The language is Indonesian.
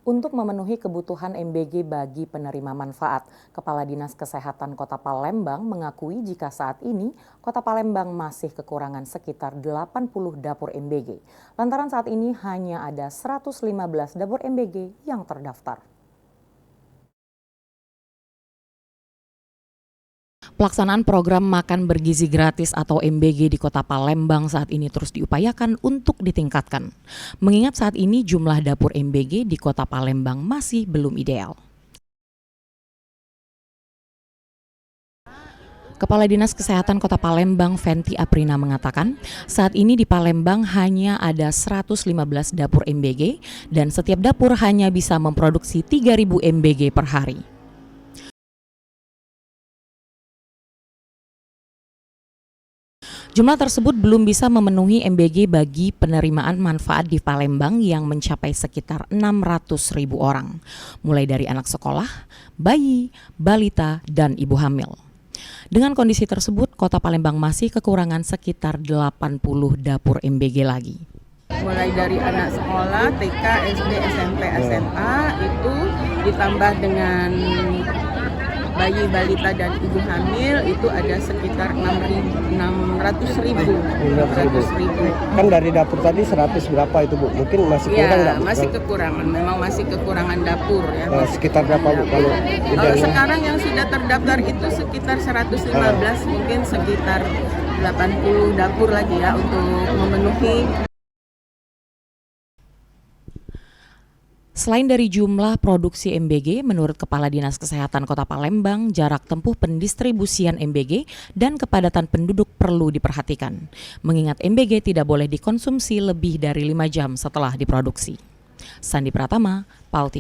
Untuk memenuhi kebutuhan MBG bagi penerima manfaat, Kepala Dinas Kesehatan Kota Palembang mengakui jika saat ini Kota Palembang masih kekurangan sekitar 80 dapur MBG. Lantaran saat ini hanya ada 115 dapur MBG yang terdaftar. Pelaksanaan program makan bergizi gratis atau MBG di Kota Palembang saat ini terus diupayakan untuk ditingkatkan. Mengingat saat ini jumlah dapur MBG di Kota Palembang masih belum ideal. Kepala Dinas Kesehatan Kota Palembang, Fenty Aprina mengatakan, saat ini di Palembang hanya ada 115 dapur MBG dan setiap dapur hanya bisa memproduksi 3.000 MBG per hari. Jumlah tersebut belum bisa memenuhi MBG bagi penerimaan manfaat di Palembang yang mencapai sekitar 600.000 orang, mulai dari anak sekolah, bayi, balita, dan ibu hamil. Dengan kondisi tersebut, Kota Palembang masih kekurangan sekitar 80 dapur MBG lagi. Mulai dari anak sekolah, TK, SD, SMP, SMA itu ditambah dengan bayi, balita, dan ibu hamil itu ada sekitar 600.000. Kan dari dapur tadi 100 berapa itu Bu? Mungkin masih kurang nggak? Masih kekurangan, memang masih kekurangan dapur ya. Sekitar berapa Bu kalau sekarang yang sudah terdaftar itu sekitar 115, mungkin sekitar 80 dapur lagi ya untuk memenuhi. Selain dari jumlah produksi MBG, menurut Kepala Dinas Kesehatan Kota Palembang, jarak tempuh pendistribusian MBG dan kepadatan penduduk perlu diperhatikan. Mengingat MBG tidak boleh dikonsumsi lebih dari 5 jam setelah diproduksi. Sandi Pratama, PAL TV.